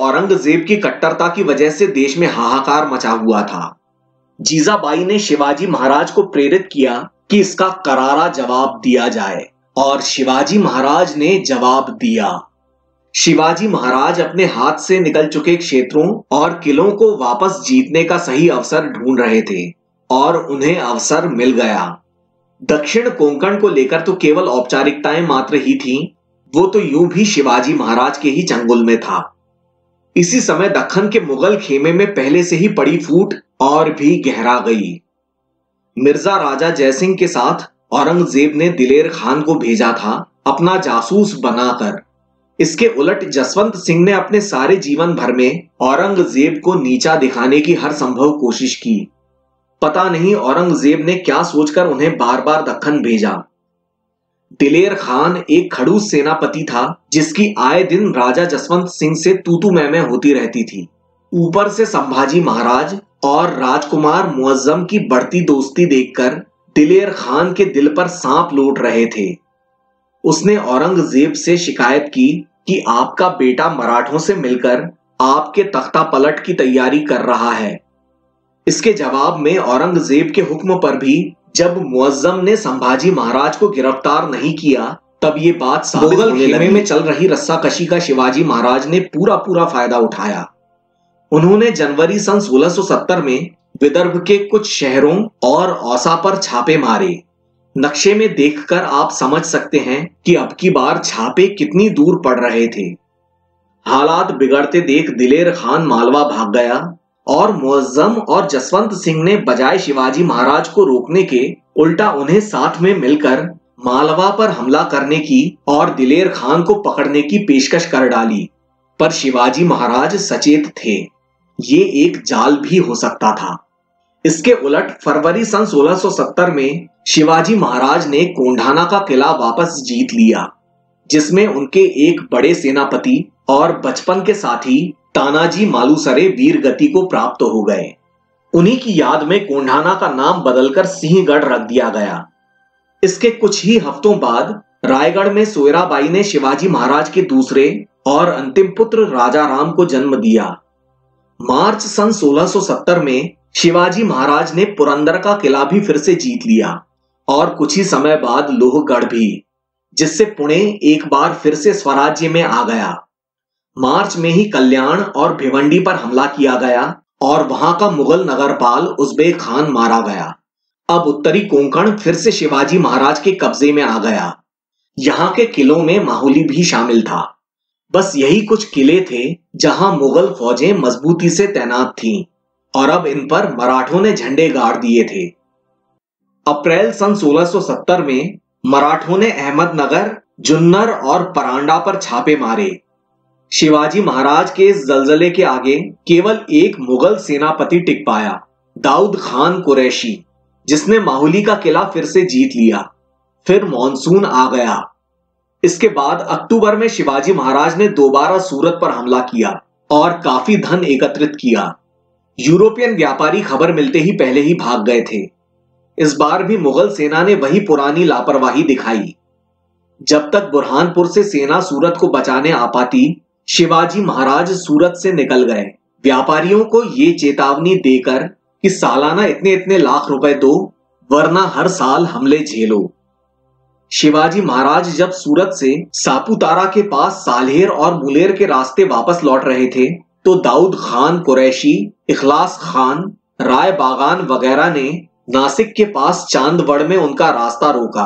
औरंगजेब की कट्टरता की वजह से देश में हाहाकार मचा हुआ था। जीजाबाई ने शिवाजी महाराज को प्रेरित किया कि इसका करारा जवाब दिया जाए और शिवाजी महाराज ने जवाब दिया। शिवाजी महाराज अपने हाथ से निकल चुके क्षेत्रों और किलों को वापस जीतने का सही अवसर ढूंढ रहे थे और उन्हें अवसर मिल गया। दक्षिण कोंकण को लेकर तो केवल औपचारिकताएं मात्र ही थीं, वो तो यूं भी शिवाजी महाराज के ही चंगुल में था। इसी समय दक्खन के मुगल खेमे में पहले से ही पड़ी फूट और भी गहरा गई। मिर्जा राजा जयसिंह के साथ औरंगजेब ने दिलेर खान को भेजा था अपना जासूस बनाकर। इसके उलट जसवंत सिंह ने अपने सारे जीवन भर में औरंगजेब को नीचा दिखाने की हर संभव कोशिश की। पता नहीं औरंगजेब ने क्या सोचकर उन्हें बार बार दक्खन भेजा। दिलेर खान एक खड़ूस सेनापति था जिसकी आए दिन राजा जसवंत सिंह से तू मैं होती रहती थी। ऊपर से संभाजी महाराज और राजकुमार मुअज्जम की बढ़ती दोस्ती देखकर दिलेर खान के दिल पर सांप लौट रहे थे। उसने औरंगजेब से शिकायत की कि आपका बेटा मराठों से मिलकर आपके तख्ता पलट की तैयारी कर रहा है। इसके जवाब में औरंगजेब के हुक्म पर भी जब मुअज्जम ने संभाजी महाराज को गिरफ्तार नहीं किया, तब ये बात साबित होने लगी। में चल रही रस्साकशी का शिवाजी महाराज ने पूरा फायदा उठाया। उन्होंने जनवरी सन 1670 में विदर्भ के कुछ शहरों और औसा पर छापे मारे। नक्शे में देखकर आप समझ सकते हैं कि अब की बार छापे कितनी दूर पड़ रहे थे। हालात बिगड़ते देख दिलेर खान मालवा भाग गया और मुअज्जम और जसवंत सिंह ने बजाय शिवाजी महाराज को रोकने के उल्टा उन्हें साथ में मिलकर मालवा पर हमला करने की और दिलेर खान को पकड़ने की पेशकश कर डाली। पर शिवाजी महाराज सचेत थे, ये एक जाल भी हो सकता था। इसके उलट फरवरी सन 1670 में शिवाजी महाराज ने कोंढाना का किला वापस जीत लिया, जिसमें उनके एक बड़े सेनापति और बचपन के साथी तानाजी मालुसरे वीर गति को प्राप्त हो गए। उन्हीं की याद में कोंढाना का नाम बदलकर सिंहगढ़ रख दिया गया। इसके कुछ ही हफ्तों बाद रायगढ़ में सोयराबाई ने शिवाजी महाराज के दूसरे और अंतिम पुत्र राजाराम को जन्म दिया। मार्च सन 1670 में शिवाजी महाराज ने पुरंदर का किला भी फिर से जीत लिया और कुछ ही समय बाद लोहगढ़ भी, जिससे पुणे एक बार फिर से स्वराज्य में आ गया। मार्च में ही कल्याण और भिवंडी पर हमला किया गया और वहां का मुगल नगरपाल उज़्बेक खान मारा गया। अब उत्तरी कोंकण फिर से शिवाजी महाराज के कब्जे में आ गया। यहाँ के किलों में माहुली भी शामिल था। बस यही कुछ किले थे जहां मुगल फौजें मजबूती से तैनात थीं और अब इन पर मराठों ने झंडे गाड़ दिए थे। अप्रैल सन 1670 में मराठों ने अहमदनगर, जुन्नर और परांडा पर छापे मारे। शिवाजी महाराज के इस जलजले के आगे केवल एक मुगल सेनापति टिक पाया, दाऊद खान कुरैशी, जिसने माहुली का किला फिर से जीत लिया। फिर मॉनसून आ गया। इसके बाद अक्टूबर में शिवाजी महाराज ने दोबारा सूरत पर हमला किया और काफी धन एकत्रित किया। यूरोपियन व्यापारी खबर मिलते ही पहले ही भाग गए थे। इस बार भी मुगल सेना ने वही पुरानी लापरवाही दिखाई। जब तक बुरहानपुर से सेना सूरत को बचाने आ पाती, शिवाजी महाराज सूरत से निकल गए, व्यापारियों को ये चेतावनी देकर कि सालाना इतने इतने लाख रुपए दो, वरना हर साल हमले झेलो। शिवाजी महाराज जब सूरत से सापुतारा के पास साल्हेर और मुलेर के रास्ते वापस लौट रहे थे, तो दाऊद खान कुरैशी, इखलास खान, राय बागान वगैरह ने नासिक के पास चांदवड़ में उनका रास्ता रोका।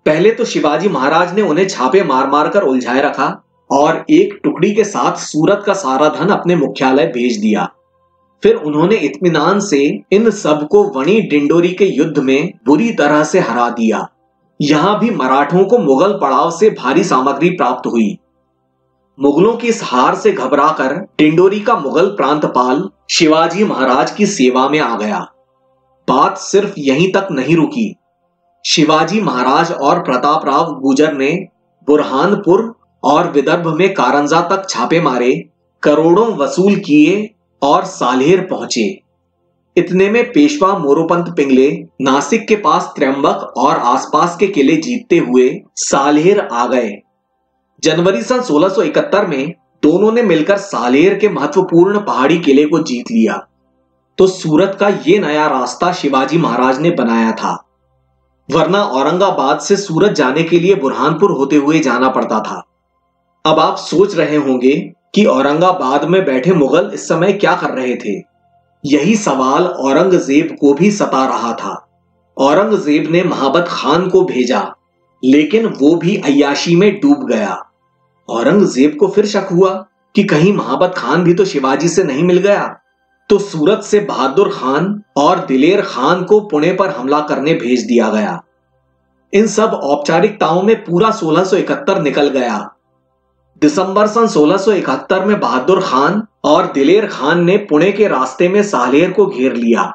पहले तो शिवाजी महाराज ने उन्हें छापे मार मार कर उलझाए रखा और एक टुकड़ी के साथ सूरत का सारा धन अपने मुख्यालय भेज दिया। फिर उन्होंने इत्मीनान से इन सबको वणी डिंडोरी के युद्ध में बुरी तरह से हरा दिया। यहां भी मराठों को मुगल पड़ाव से भारी सामग्री प्राप्त हुई। मुगलों की इस हार से घबराकर डिंडोरी का मुगल प्रांतपाल शिवाजी महाराज की सेवा में आ गया। बात सिर्फ यहीं तक नहीं रुकी। शिवाजी महाराज और प्रतापराव गुर्जर ने बुरहानपुर और विदर्भ में कारंजा तक छापे मारे, करोड़ों वसूल किए और साल्हेर पहुंचे। इतने में पेशवा मोरोपंत पिंगले नासिक के पास त्र्यंबक और आसपास के किले जीतते हुए साल्हेर आ गए। जनवरी सन 1671 में दोनों ने मिलकर सालेर के महत्वपूर्ण पहाड़ी किले को जीत लिया। तो सूरत का ये नया रास्ता शिवाजी महाराज ने बनाया था, वरना औरंगाबाद से सूरत जाने के लिए बुरहानपुर होते हुए जाना पड़ता था। अब आप सोच रहे होंगे कि औरंगाबाद में बैठे मुगल इस समय क्या कर रहे थे। यही सवाल औरंगजेब को भी सता रहा था। औरंगजेब ने महाबत खान को भेजा, लेकिन वो भी अय्याशी में डूब गया। औरंगजेब को फिर शक हुआ कि कहीं महाबत खान भी तो शिवाजी से नहीं मिल गया। तो सूरत से बहादुर खान और दिलेर खान को पुणे पर हमला करने भेज दिया गया। इन सब औपचारिकताओं में पूरा 1671 निकल गया। दिसंबर सन 1671 में बहादुर खान और दिलेर खान ने पुणे के रास्ते में सालेर को घेर लिया।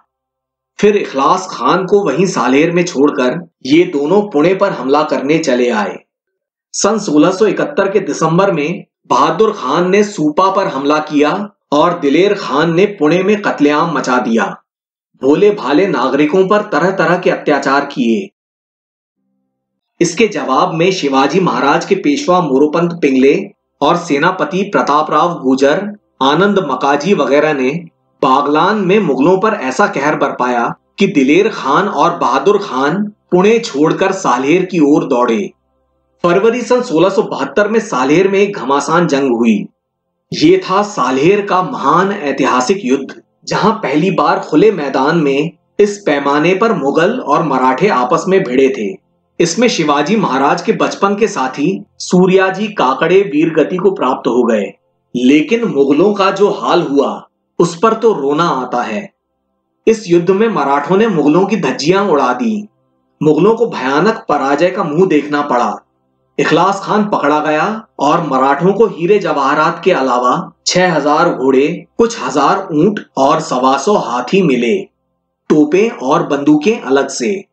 फिर इखलास खान को वहीं सालेर में छोड़कर ये दोनों पुणे पर हमला करने चले आए। सन 1671 के दिसंबर में बहादुर खान ने सूपा पर हमला किया और दिलेर खान ने पुणे में कत्लेआम मचा दिया। भोले भाले नागरिकों पर तरह तरह के अत्याचार किए। इसके जवाब में शिवाजी महाराज के पेशवा मोरोपंत पिंगले और सेनापति प्रतापराव गुर्जर, आनंद मकाजी वगैरह ने बागलान में मुगलों पर ऐसा कहर बरपाया कि दिलेर खान और बहादुर खान पुणे छोड़कर सालेर की ओर दौड़े। फरवरी सन 1672 में सालेर में एक घमासान जंग हुई। ये था सालेर का महान ऐतिहासिक युद्ध, जहां पहली बार खुले मैदान में इस पैमाने पर मुगल और मराठे आपस में भिड़े थे। इसमें शिवाजी महाराज के बचपन के साथी सूर्याजी काकड़े वीरगति को प्राप्त हो गए। लेकिन मुगलों का जो हाल हुआ उस पर तो रोना आता है। इस युद्ध में मराठों ने मुगलों की धज्जियां उड़ा दी। मुगलों को भयानक पराजय का मुंह देखना पड़ा। इखलास खान पकड़ा गया और मराठों को हीरे जवाहरात के अलावा 6000 घोड़े, कुछ हजार ऊंट और 125 हाथी मिले, तोपें और बंदूकें अलग से।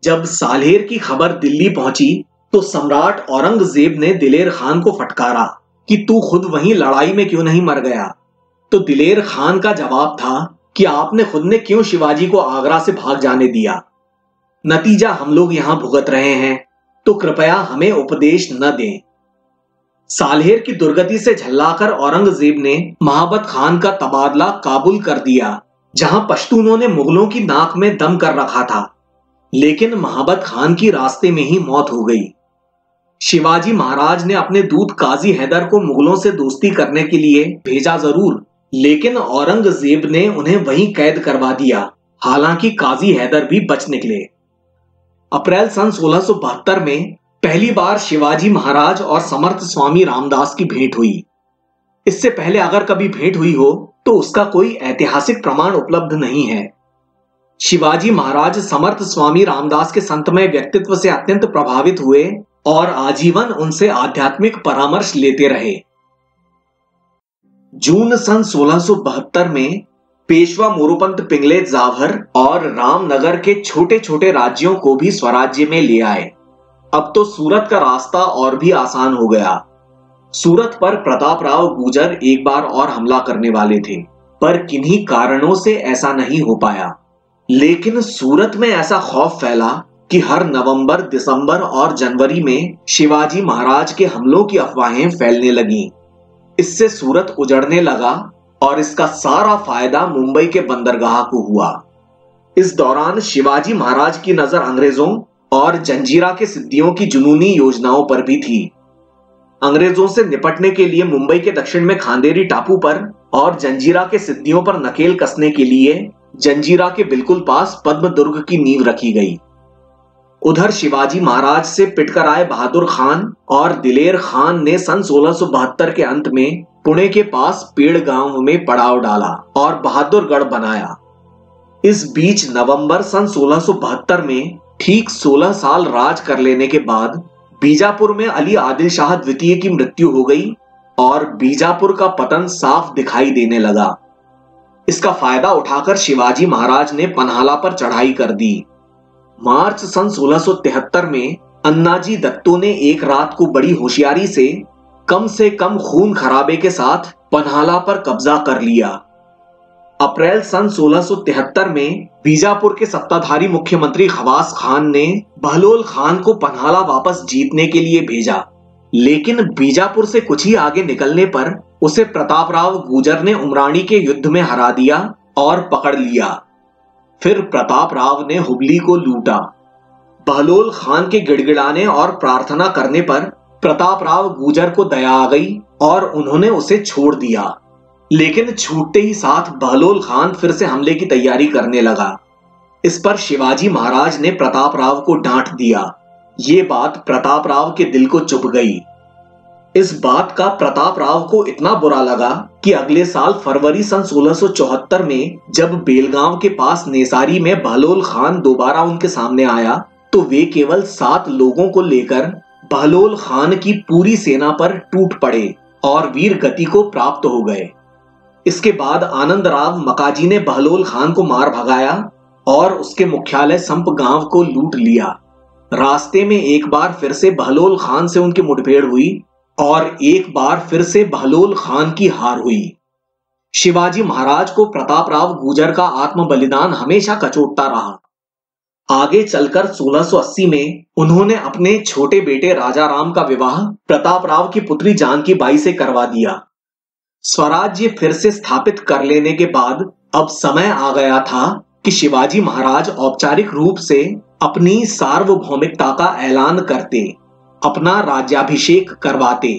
जब सालेर की खबर दिल्ली पहुंची तो सम्राट औरंगजेब ने दिलेर खान को फटकारा कि तू खुद वहीं लड़ाई में क्यों नहीं मर गया। तो दिलेर खान का जवाब था कि आपने खुद ने क्यों शिवाजी को आगरा से भाग जाने दिया। नतीजा हम लोग यहां भुगत रहे हैं, तो कृपया हमें उपदेश न दें। सालेर की दुर्गति से झल्लाकर औरंगजेब ने महाबत खान का तबादला काबुल कर दिया, जहां पश्तूनों ने मुगलों की नाक में दम कर रखा था। लेकिन महाबत खान की रास्ते में ही मौत हो गई। शिवाजी महाराज ने अपने दूत काजी हैदर को मुगलों से दोस्ती करने के लिए भेजा जरूर, लेकिन औरंगजेब ने उन्हें वहीं कैद करवा दिया। हालांकि काजी हैदर भी बच निकले। अप्रैल सन 1672 में पहली बार शिवाजी महाराज और समर्थ स्वामी रामदास की भेंट हुई। इससे पहले अगर कभी भेंट हुई हो तो उसका कोई ऐतिहासिक प्रमाण उपलब्ध नहीं है। शिवाजी महाराज समर्थ स्वामी रामदास के संतमय व्यक्तित्व से अत्यंत प्रभावित हुए और आजीवन उनसे आध्यात्मिक परामर्श लेते रहे। जून सन 1672 में पेशवा मोरोपंत पिंगले जावहर और रामनगर के छोटे छोटे राज्यों को भी स्वराज्य में ले आए। अब तो सूरत का रास्ता और भी आसान हो गया। सूरत पर प्रतापराव गुर्जर एक बार और हमला करने वाले थे, पर किन्हीं कारणों से ऐसा नहीं हो पाया। लेकिन सूरत में ऐसा खौफ फैला कि हर नवंबर, दिसंबर और जनवरी में शिवाजी महाराज के हमलों की अफवाहें फैलने लगीं। इससे सूरत उजड़ने लगा और इसका सारा फायदा मुंबई के बंदरगाह को हुआ। इस दौरान शिवाजी महाराज की नजर अंग्रेजों और जंजीरा के सिद्दियों की जुनूनी योजनाओं पर भी थी। अंग्रेजों से निपटने के लिए मुंबई के दक्षिण में खांदेरी टापू पर और जंजीरा के सिद्दियों पर नकेल कसने के लिए जंजीरा के बिल्कुल पास पद्म दुर्ग की नींव रखी गई। उधर शिवाजी महाराज से पिटकर आए बहादुर खान और दिलेर खान ने सन 1672 के अंत में पुणे के पास पेड़ गांव में पड़ाव डाला और बहादुरगढ़ बनाया। इस बीच नवंबर सन 1672 में ठीक 16 साल राज कर लेने के बाद बीजापुर में अली आदिल शाह द्वितीय की मृत्यु हो गई और बीजापुर का पतन साफ दिखाई देने लगा। इसका फायदा उठाकर शिवाजी महाराज ने पन्हाला पर चढ़ाई कर दी। मार्च सन 1673 में अन्नाजी दत्तो ने एक रात को बड़ी होशियारी से कम खून खराबे के साथ पन्हाला पर कब्जा कर लिया। अप्रैल सन 1673 में बीजापुर के सत्ताधारी मुख्यमंत्री खवास खान ने बहलोल खान को पन्हाला वापस जीतने के लिए भेजा, लेकिन बीजापुर से कुछ ही आगे निकलने पर उसे प्रतापराव गुर्जर ने उमराणी के युद्ध में हरा दिया और पकड़ लिया। फिर प्रतापराव ने हुबली को लूटा। बहलोल खान के गिड़गिड़ाने और प्रार्थना करने पर प्रतापराव गुर्जर को दया आ गई और उन्होंने उसे छोड़ दिया। लेकिन छूटते ही साथ बहलोल खान फिर से हमले की तैयारी करने लगा। इस पर शिवाजी महाराज ने प्रतापराव को डांट दिया। ये बात प्रतापराव के दिल को चुभ गई। इस बात का प्रतापराव को इतना बुरा लगा कि अगले साल फरवरी सन 1674 में जब बेलगांव के पास नेसारी में बहलोल खान दोबारा उनके सामने आया तो वे केवल 7 लोगों को लेकर बहलोल खान की पूरी सेना पर टूट पड़े और वीर गति को प्राप्त हो गए। इसके बाद आनंदराव मकाजी ने बहलोल खान को मार भगाया और उसके मुख्यालय संप गांव को लूट लिया। रास्ते में एक बार फिर से बहलोल खान से उनकी मुठभेड़ हुई और एक बार फिर से बहलोल खान की हार हुई। शिवाजी महाराज को प्रतापराव गुर्जर का आत्म बलिदान हमेशा कचोटता रहा। आगे चलकर 1680 में उन्होंने अपने छोटे बेटे राजा राम का विवाह प्रतापराव की पुत्री जानकी बाई से करवा दिया। स्वराज्य फिर से स्थापित कर लेने के बाद अब समय आ गया था कि शिवाजी महाराज औपचारिक रूप से अपनी सार्वभौमिकता का ऐलान करते, अपना राज्याभिषेक करवाते।